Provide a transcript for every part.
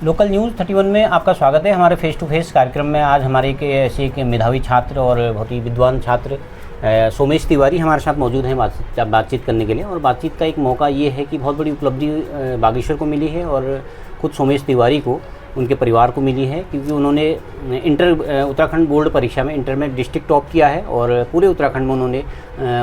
Local news 31 में आपका स्वागत है। हमारे फेस टू फेस कार्यक्रम में आज हमारे एक मेधावी छात्र और बहुत ही विद्वान छात्र सोमेश तिवारी हमारे साथ मौजूद हैं बातचीत करने के लिए। और बातचीत का एक मौका ये है कि बहुत बड़ी उपलब्धि बागेश्वर को मिली है और खुद सोमेश तिवारी को उनके परिवार को मिली है, क्योंकि उन्होंने उत्तराखंड बोर्ड परीक्षा में इंटर में डिस्ट्रिक्ट टॉप किया है और पूरे उत्तराखंड में उन्होंने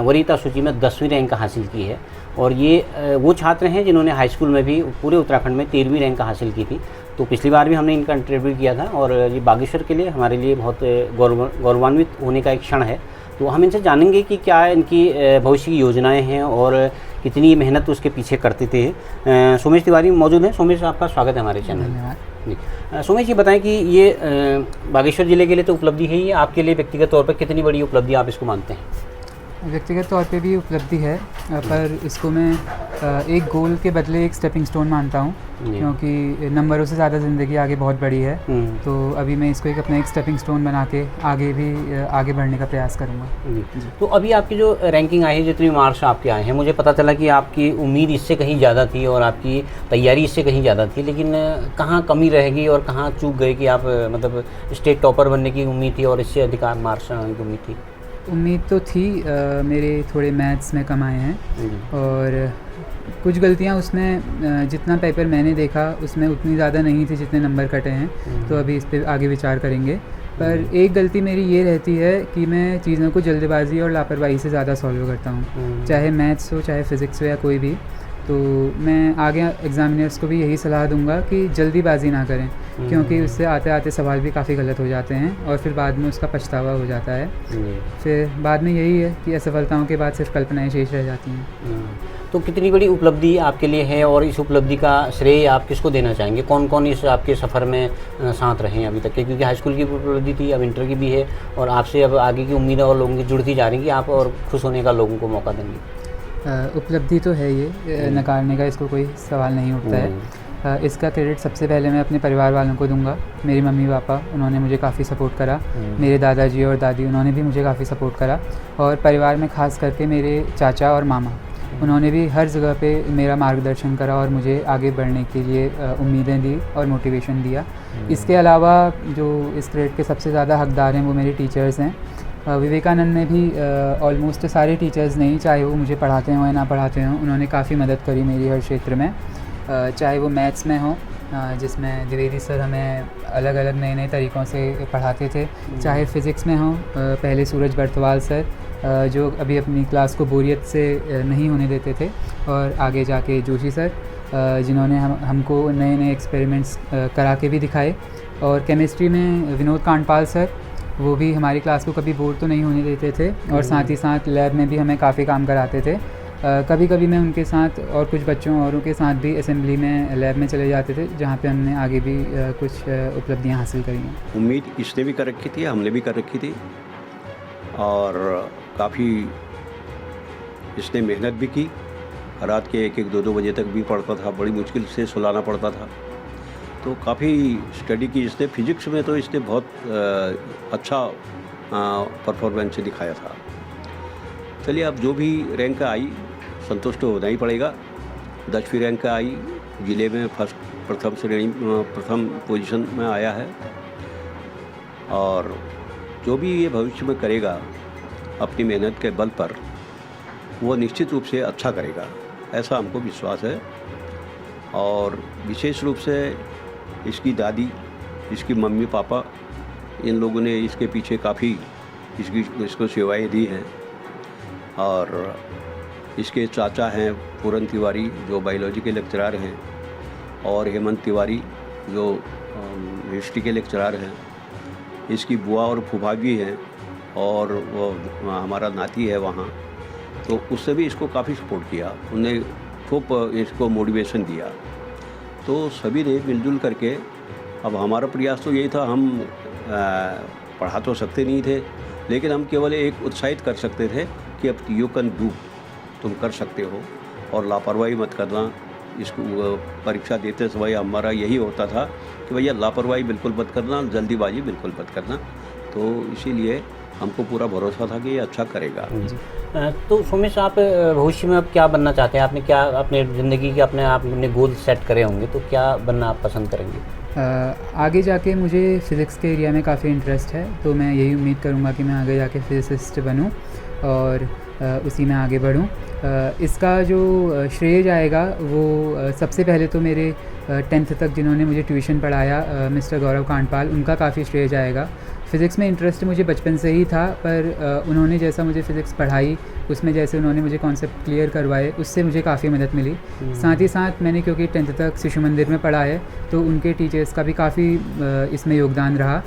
वरीयता सूची में 10वीं रैंक हासिल की है। और ये वो छात्र हैं जिन्होंने हाई स्कूल में भी पूरे उत्तराखंड में 13वीं रैंक हासिल की थी। तो पिछली बार भी हमने इनका इंटरव्यू किया था और ये बागेश्वर के लिए हमारे लिए बहुत गौरवान्वित होने का एक क्षण है। तो हम इनसे जानेंगे कि क्या इनकी भविष्य की योजनाएं हैं और कितनी मेहनत उसके पीछे करते थे। सोमेश तिवारी मौजूद हैं। सोमेश, आपका स्वागत है हमारे चैनल में। जी सोमेश, ये बताएं कि ये बागेश्वर ज़िले के लिए तो उपलब्धि है, ये आपके लिए व्यक्तिगत तौर पर कितनी बड़ी उपलब्धि आप इसको मानते हैं? व्यक्तिगत तौर पे भी उपलब्धि है, पर इसको मैं एक गोल के बदले एक स्टेपिंग स्टोन मानता हूँ, क्योंकि नंबरों से ज़्यादा ज़िंदगी आगे बहुत बड़ी है। तो अभी मैं इसको अपना एक स्टेपिंग स्टोन बना के आगे बढ़ने का प्रयास करूँगा। तो अभी आपकी जो रैंकिंग आई है, जितनी मार्क्स आपके आए हैं, मुझे पता चला कि आपकी उम्मीद इससे कहीं ज़्यादा थी और आपकी तैयारी इससे कहीं ज़्यादा थी, लेकिन कहाँ कमी रहेगी और कहाँ चूक गए कि आप मतलब स्टेट टॉपर बनने की उम्मीद थी और इससे अधिक मार्क्स आने की उम्मीद थी? उम्मीद तो थी, मेरे थोड़े मैथ्स में कम आए हैं और कुछ गलतियां उसमें जितना पेपर मैंने देखा उसमें उतनी ज़्यादा नहीं थी जितने नंबर कटे हैं। तो अभी इस पर आगे विचार करेंगे। पर एक गलती मेरी ये रहती है कि मैं चीज़ों को जल्दबाजी और लापरवाही से ज़्यादा सॉल्व करता हूँ, चाहे मैथ्स हो चाहे फ़िज़िक्स हो या कोई भी। तो मैं आगे एग्ज़ामिनर्स को भी यही सलाह दूंगा कि जल्दीबाजी ना करें, क्योंकि उससे आते आते सवाल भी काफ़ी गलत हो जाते हैं और फिर बाद में उसका पछतावा हो जाता है। फिर बाद में यही है कि असफलताओं के बाद सिर्फ कल्पनाएं शेष रह जाती हैं। तो कितनी बड़ी उपलब्धि आपके लिए है और इस उपलब्धि का श्रेय आप किसको देना चाहेंगे? कौन कौन इस आपके सफ़र में साथ रहे हैं अभी तक के? क्योंकि हाई स्कूल की उपलब्धि थी, अब इंटर की भी है और आपसे अब आगे की उम्मीदें और लोगों की जुड़ती जा रही हैं कि आप और खुश होने का लोगों को मौका देंगे। उपलब्धि तो है ये, नकारने का इसको कोई सवाल नहीं उठता है। इसका क्रेडिट सबसे पहले मैं अपने परिवार वालों को दूंगा। मेरी मम्मी पापा, उन्होंने मुझे काफ़ी सपोर्ट करा। मेरे दादाजी और दादी, उन्होंने भी मुझे काफ़ी सपोर्ट करा। और परिवार में ख़ास करके मेरे चाचा और मामा, उन्होंने भी हर जगह पे मेरा मार्गदर्शन करा और मुझे आगे बढ़ने के लिए उम्मीदें दी और मोटिवेशन दिया। इसके अलावा जो इस क्रेडिट के सबसे ज़्यादा हकदार हैं वो मेरे टीचर्स हैं। विवेकानंद में भी ऑलमोस्ट सारे टीचर्स नहीं, चाहे वो मुझे पढ़ाते हों या ना पढ़ाते हों, उन्होंने काफ़ी मदद करी मेरी हर क्षेत्र में। चाहे वो मैथ्स में हो, जिसमें द्विवेदी सर हमें अलग अलग नए नए तरीक़ों से पढ़ाते थे, चाहे फ़िज़िक्स में हो पहले सूरज बर्तवाल सर, जो अभी अपनी क्लास को बोरियत से नहीं होने देते थे, और आगे जाके जोशी सर, जिन्होंने हमको नए नए एक्सपेरिमेंट्स करा के भी दिखाए। और केमिस्ट्री में विनोद कांडपाल सर, वो भी हमारी क्लास को कभी बोर तो नहीं होने देते थे और साथ ही साथ लैब में भी हमें काफ़ी काम कराते थे। कभी कभी मैं उनके साथ और कुछ बच्चों औरों के साथ भी असेंबली में लैब में चले जाते थे, जहाँ पे हमने आगे भी कुछ उपलब्धियाँ हासिल करी हैं। उम्मीद इसने भी कर रखी थी, हमने भी कर रखी थी और काफ़ी इसने मेहनत भी की। रात के 1-1, 2-2 बजे तक भी पढ़ता था, बड़ी मुश्किल से सुलाना पड़ता था। तो काफ़ी स्टडी की इसने। फिज़िक्स में तो इसने बहुत अच्छा परफॉर्मेंस दिखाया था। चलिए, अब जो भी रैंक आई संतुष्ट तो होना ही पड़ेगा। 10वीं रैंक आई, ज़िले में प्रथम पोजीशन में आया है और जो भी ये भविष्य में करेगा अपनी मेहनत के बल पर, वो निश्चित रूप से अच्छा करेगा, ऐसा हमको विश्वास है। और विशेष रूप से इसकी दादी, इसकी मम्मी पापा, इन लोगों ने इसके पीछे काफ़ी इसको सेवाएं दी हैं। और इसके चाचा हैं पूरन तिवारी, जो बायोलॉजी के लेक्चरर हैं, और हेमंत तिवारी, जो हिस्ट्री के लेक्चरर हैं। इसकी बुआ और फूफा भी हैं और वो हमारा नाती है वहाँ, तो उससे भी इसको काफ़ी सपोर्ट किया। उन्हें खूब इसको मोटिवेशन दिया। तो सभी ने मिलजुल करके, अब हमारा प्रयास तो यही था, हम पढ़ा तो सकते नहीं थे, लेकिन हम केवल एक उत्साहित कर सकते थे कि अब यू कैन डू, तुम कर सकते हो और लापरवाही मत करना। इसको परीक्षा देते समय हमारा यही होता था कि भैया लापरवाही बिल्कुल मत करना, जल्दीबाजी बिल्कुल मत करना। तो इसीलिए हमको पूरा भरोसा था कि ये अच्छा करेगा। तो सोमेश, आप भविष्य में अब क्या बनना चाहते हैं? आपने क्या अपने ज़िंदगी के अपने गोल सेट करे होंगे, तो क्या बनना आप पसंद करेंगे? आगे जाके मुझे फ़िज़िक्स के एरिया में काफ़ी इंटरेस्ट है, तो मैं यही उम्मीद करूँगा कि मैं आगे जाके फ़िज़िसिस्ट बनूँ और उसी में आगे बढ़ूँ। इसका जो श्रेय जाएगा वो सबसे पहले तो मेरे 10th तक जिन्होंने मुझे ट्यूशन पढ़ाया, मिस्टर गौरव कांडपाल, उनका काफ़ी श्रेय जाएगा। फ़िज़िक्स में इंटरेस्ट मुझे बचपन से ही था, पर उन्होंने जैसा मुझे फ़िज़िक्स पढ़ाई, उसमें जैसे उन्होंने मुझे कॉन्सेप्ट क्लियर करवाए, उससे मुझे काफ़ी मदद मिली। साथ ही साथ मैंने क्योंकि 10th तक शिशु मंदिर में पढ़ा है, तो उनके टीचर्स का भी काफ़ी इसमें योगदान रहा।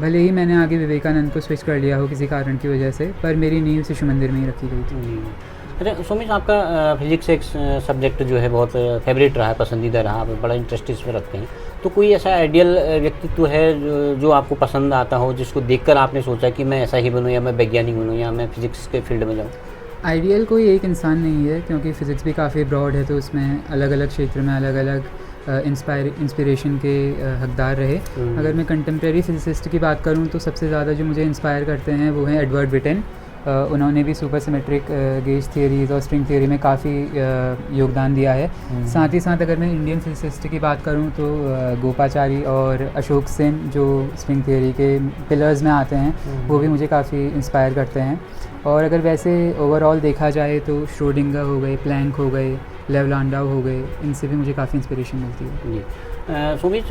भले ही मैंने आगे विवेकानंद को स्विच कर लिया हो किसी कारण की वजह से, पर मेरी नींव शिशु मंदिर में ही रखी गई थी। अच्छा सोमेश, आपका फिजिक्स एक सब्जेक्ट जो है बहुत फेवरेट रहा है, पसंदीदा रहा, आप बड़ा इंटरेस्ट इसमें रखते हैं, तो कोई ऐसा आइडियल व्यक्तित्व है जो आपको पसंद आता हो, जिसको देखकर आपने सोचा कि मैं ऐसा ही बनूं, या मैं वैज्ञानिक बनूं, या मैं फिजिक्स के फील्ड में जाऊं? आइडियल कोई एक इंसान नहीं है, क्योंकि फ़िज़िक्स भी काफ़ी ब्रॉड है, तो उसमें अलग अलग क्षेत्र में अलग अलग इंस्पिरेशन के हकदार रहे। अगर मैं कंटेम्प्रेरी फिजिसिस्ट की बात करूं तो सबसे ज़्यादा जो मुझे इंस्पायर करते हैं वो हैं एडवर्ड विटेन। उन्होंने भी सुपर सिमेट्रिक गेज थियरीज़ और स्ट्रिंग थियरी में काफ़ी योगदान दिया है। साथ ही साथ अगर मैं इंडियन फिजिसिस्ट की बात करूं तो गोपाचारी और अशोक सेन, जो स्ट्रिंग थियरी के पिलर्स में आते हैं, वो भी मुझे काफ़ी इंस्पायर करते हैं। और अगर वैसे ओवरऑल देखा जाए तो श्रोडिंगर हो गए, प्लैंक हो गए, लेव लैंडौ हो गए, इनसे भी मुझे काफ़ी इंस्पिरेशन मिलती है। जी सोमेश,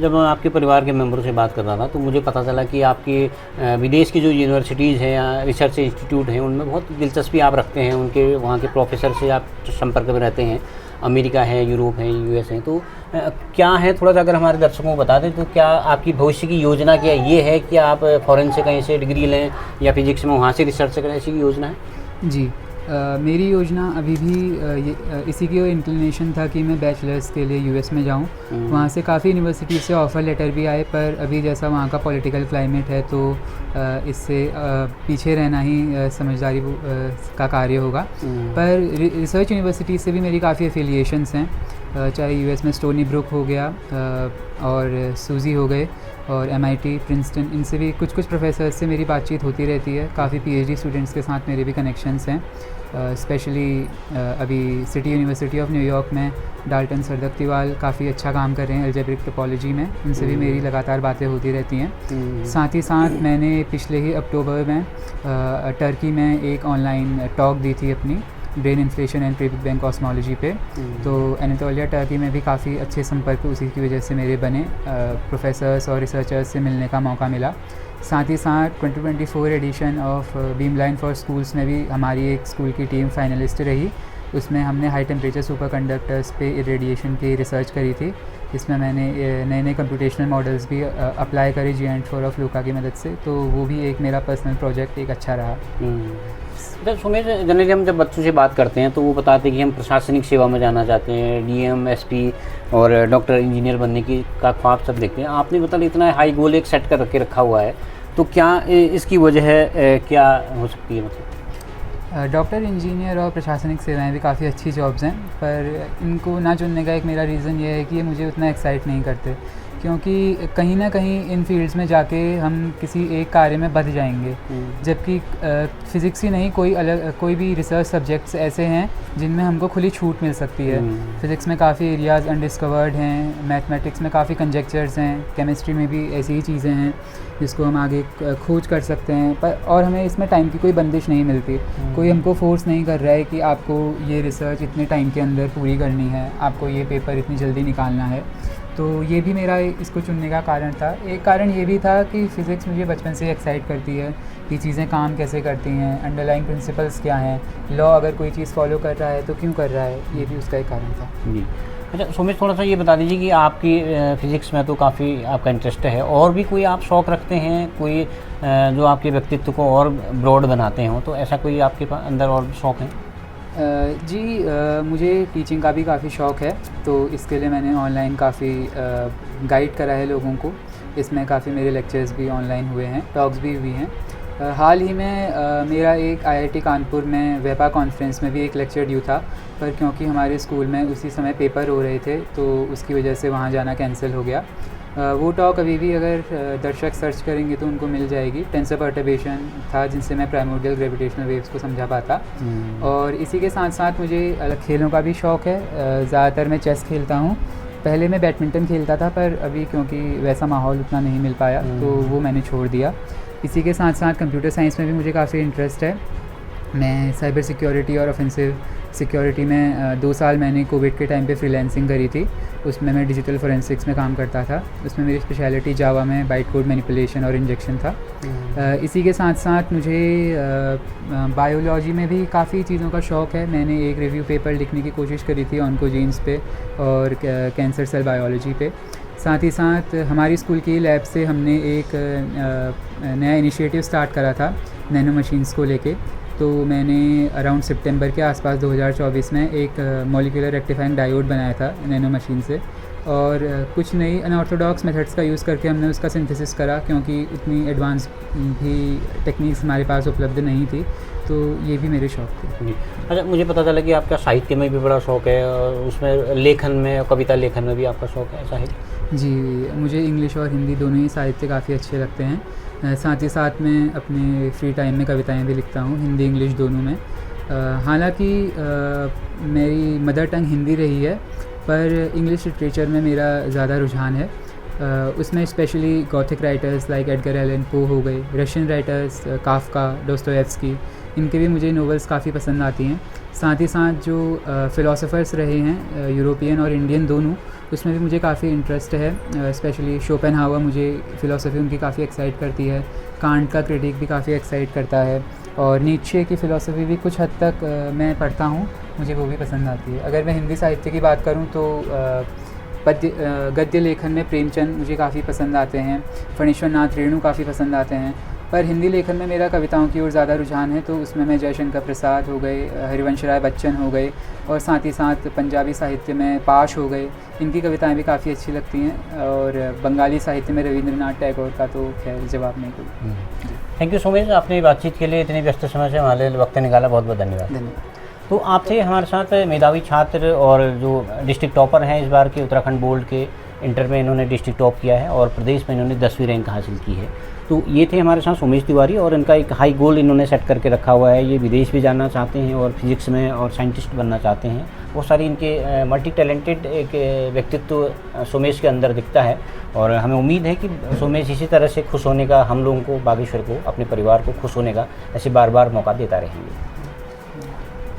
जब मैं आपके परिवार के मेंबरों से बात कर रहा था तो मुझे पता चला कि आपकी विदेश की जो यूनिवर्सिटीज़ हैं या रिसर्च इंस्टीट्यूट हैं, उनमें बहुत दिलचस्पी आप रखते हैं, उनके वहाँ के प्रोफेसर से आप संपर्क में रहते हैं। अमेरिका है, यूरोप है, यूएस है, तो क्या है, थोड़ा सा अगर हमारे दर्शकों को बता दें तो क्या आपकी भविष्य की योजना क्या ये है कि आप फ़ॉरेन से कहीं से डिग्री लें या फिजिक्स में वहाँ से रिसर्च करें, ऐसी योजना है? जी, मेरी योजना अभी भी इसी की इंक्लिनेशन था कि मैं बैचलर्स के लिए यूएस में जाऊं। वहाँ से काफ़ी यूनिवर्सिटी से ऑफ़र लेटर भी आए, पर अभी जैसा वहाँ का पॉलिटिकल क्लाइमेट है तो इससे पीछे रहना ही समझदारी का कार्य होगा। पर रिसर्च यूनिवर्सिटी से भी मेरी काफ़ी एफिलिएशंस हैं, चाहे यूएस में स्टोनी ब्रुक हो गया और सूजी हो गए, और MIT, प्रिंसटन, इनसे भी कुछ प्रोफेसर से मेरी बातचीत होती रहती है। काफ़ी PhD स्टूडेंट्स के साथ मेरे भी कनेक्शंस हैं। स्पेशली अभी सिटी यूनिवर्सिटी ऑफ न्यूयॉर्क में डाल्टन सरदक्तिवाल काफ़ी अच्छा काम कर रहे हैं अलजेब्रिक टोपोलॉजी में, उनसे भी मेरी लगातार बातें होती रहती हैं। साथ ही साथ मैंने पिछले ही अक्टूबर में टर्की में एक ऑनलाइन टॉक दी थी अपनी brane inflation and pre big bang cosmology पे। तो एनाटोलिया टर्की में भी काफ़ी अच्छे संपर्क उसी की वजह से मेरे बने, प्रोफेसर्स और रिसर्चर्स से मिलने का मौका मिला। साथ ही साथ 2024 एडिशन ऑफ बीमलाइन फॉर स्कूल्स में भी हमारी एक स्कूल की टीम फाइनलिस्ट रही। उसमें हमने हाई टेम्परेचर सुपर कंडक्टर्स पे इरेडिएशन की रिसर्च करी थी। इसमें मैंने नए कंप्यूटेशनल मॉडल्स भी अप्लाई करे GNT4 ऑफ लूका की मदद से, तो वो भी एक मेरा पर्सनल प्रोजेक्ट एक अच्छा रहा। सुमेश, जनरली हम जब बच्चों से बात करते हैं तो वो बताते हैं कि हम प्रशासनिक सेवा में जाना चाहते हैं, DM, SP और डॉक्टर, इंजीनियर बनने की का ख्वाब सब देखते हैं। आपने मतलब इतना हाई गोल एक सेट कर रखा हुआ है, तो क्या इसकी वजह क्या हो सकती है? मतलब डॉक्टर, इंजीनियर और प्रशासनिक सेवाएं भी काफ़ी अच्छी जॉब्स हैं, पर इनको ना चुनने का एक मेरा रीज़न ये है कि ये मुझे उतना एक्साइट नहीं करते, क्योंकि कहीं ना कहीं इन फील्ड्स में जाके हम किसी एक कार्य में बंध जाएंगे। जबकि फ़िज़िक्स ही नहीं, कोई भी रिसर्च सब्जेक्ट्स ऐसे हैं जिनमें हमको खुली छूट मिल सकती है। फ़िज़िक्स में काफ़ी एरियाज़ अनडिस्कवर्ड हैं, मैथमेटिक्स में काफ़ी कंजेक्चर्स हैं, केमिस्ट्री में भी ऐसी ही चीज़ें हैं जिसको हम आगे खोज कर सकते हैं, पर और हमें इसमें टाइम की कोई बंदिश नहीं मिलती। कोई हमको फोर्स नहीं कर रहा है कि आपको ये रिसर्च इतने टाइम के अंदर पूरी करनी है, आपको ये पेपर इतनी जल्दी निकालना है। तो ये भी मेरा इसको चुनने का कारण था। एक कारण ये भी था कि फ़िज़िक्स मुझे बचपन से एक्साइट करती है कि चीज़ें काम कैसे करती हैं, अंडरलाइंग प्रिंसिपल्स क्या हैं, लॉ अगर कोई चीज़ फॉलो कर रहा है तो क्यों कर रहा है, ये भी उसका एक कारण था। जी, अच्छा सोमेश, थोड़ा सा ये बता दीजिए कि आपकी फ़िज़िक्स में तो काफ़ी आपका इंटरेस्ट है, और भी कोई आप शौक़ रखते हैं, कोई जो आपके व्यक्तित्व को और ब्रॉड बनाते हों, तो ऐसा कोई आपके अंदर और शौक़ है? जी, मुझे टीचिंग का भी काफ़ी शौक़ है, तो इसके लिए मैंने ऑनलाइन काफ़ी गाइड करा है लोगों को। इसमें काफ़ी मेरे लेक्चर्स भी ऑनलाइन हुए हैं, टॉक्स भी हुई हैं। हाल ही में मेरा एक IIT कानपुर में वेपा कॉन्फ्रेंस में भी एक लेक्चर ड्यू था, पर क्योंकि हमारे स्कूल में उसी समय पेपर हो रहे थे तो उसकी वजह से वहाँ जाना कैंसिल हो गया। वो टॉक अभी भी अगर दर्शक सर्च करेंगे तो उनको मिल जाएगी। टेंसर परटर्बेशन था जिनसे मैं प्राइमोर्डियल ग्रेविटेशनल वेव्स को समझा पाता। और इसी के साथ साथ मुझे खेलों का भी शौक़ है। ज़्यादातर मैं चेस खेलता हूँ पहले मैं बैडमिंटन खेलता था, पर अभी क्योंकि वैसा माहौल उतना नहीं मिल पाया तो वो मैंने छोड़ दिया। इसी के साथ साथ कंप्यूटर साइंस में भी मुझे काफ़ी इंटरेस्ट है। मैं साइबर सिक्योरिटी और ऑफेंसिव सिक्योरिटी में 2 साल मैंने कोविड के टाइम पे फ्रीलांसिंग करी थी। उसमें मैं डिजिटल फोरेंसिक्स में काम करता था। उसमें मेरी स्पेशलिटी जावा में बाइट कोड मैनिपुलेशन और इंजेक्शन था। इसी के साथ साथ मुझे बायोलॉजी में भी काफ़ी चीज़ों का शौक़ है। मैंने एक रिव्यू पेपर लिखने की कोशिश करी थी ऑन्कोजीन्स पे और कैंसर सेल बायोलॉजी पे। साथ ही साथ हमारी स्कूल की लैब से हमने एक नया इनिशिएटिव स्टार्ट करा था नैनो मशीन्स को लेके। तो मैंने अराउंड सितंबर के आसपास 2024 में एक मॉलिक्यूलर रेक्टिफाइंग डायोड बनाया था नैनो मशीन से, और कुछ नई अनऑर्थोडॉक्स मेथड्स का यूज़ करके हमने उसका सिंथेसिस करा, क्योंकि इतनी एडवांस भी टेक्निक्स हमारे पास उपलब्ध नहीं थी। तो ये भी मेरे शौक़ थे जी। अच्छा, मुझे पता चला कि आपका साहित्य में भी बड़ा शौक़ है और उसमें लेखन में, कविता लेखन में भी आपका शौक़ है साहित्य? जी, मुझे इंग्लिश और हिंदी दोनों ही साहित्य काफ़ी अच्छे लगते हैं। साथ ही साथ मैं अपने फ्री टाइम में कविताएं भी लिखता हूँ, हिंदी इंग्लिश दोनों में। हालांकि मेरी मदर टंग हिंदी रही है, पर इंग्लिश लिटरेचर में मेरा ज़्यादा रुझान है। उसमें specially Gothic writers like Edgar Allan Poe हो गए, रशियन राइटर्स काफ्का, डोस्टोयेव्स्की, इनके भी मुझे नॉवेल्स काफ़ी पसंद आती हैं। साथ ही साथ जो फ़िलासफ़र्स रहे हैं यूरोपियन और इंडियन दोनों, उसमें भी मुझे काफ़ी इंटरेस्ट है। स्पेशली शोपेनहावर, मुझे फ़िलासफ़ी उनकी काफ़ी एक्साइट करती है। कांट का क्रिटिक भी काफ़ी एक्साइट करता है, और नीचे की फ़िलासफ़ी भी कुछ हद तक मैं पढ़ता हूँ, मुझे वो भी पसंद आती है। अगर मैं हिंदी साहित्य की बात करूँ तो गद्य लेखन में प्रेमचंद मुझे काफ़ी पसंद आते हैं, फणीश्वर नाथ रेणु काफ़ी पसंद आते हैं। पर हिंदी लेखन में मेरा कविताओं की ओर ज़्यादा रुझान है, तो उसमें मैं जयशंकर प्रसाद हो गए, हरिवंश राय बच्चन हो गए, और साथ ही साथ पंजाबी साहित्य में पाश हो गए, इनकी कविताएं भी काफ़ी अच्छी लगती हैं। और बंगाली साहित्य में रविंद्रनाथ टैगोर का तो खैर जवाब नहीं कोई। थैंक यू सो मच, आपने बातचीत के लिए इतनी व्यस्त समय से हमारे लिए वक्त निकाला, बहुत बहुत धन्यवाद। धन्यवाद। तो आप थे हमारे साथ मेधावी छात्र और जो डिस्ट्रिक्ट टॉपर हैं इस बार के उत्तराखंड बोर्ड के इंटर में, इन्होंने डिस्ट्रिक्ट टॉप किया है और प्रदेश में इन्होंने 10वीं रैंक हासिल की है। तो ये थे हमारे साथ सोमेश तिवारी, और इनका एक हाई गोल इन्होंने सेट करके रखा हुआ है। ये विदेश भी जाना चाहते हैं और फिजिक्स में और साइंटिस्ट बनना चाहते हैं। बहुत सारी इनके मल्टी टैलेंटेड एक व्यक्तित्व सोमेश के अंदर दिखता है, और हमें उम्मीद है कि सोमेश इसी तरह से खुश होने का, हम लोगों को, बागेश्वर को, अपने परिवार को खुश होने का ऐसे बार बार मौका देता रहेंगे।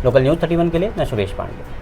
लोकल न्यूज़ 31 के लिए मैं सुरेश पांडे।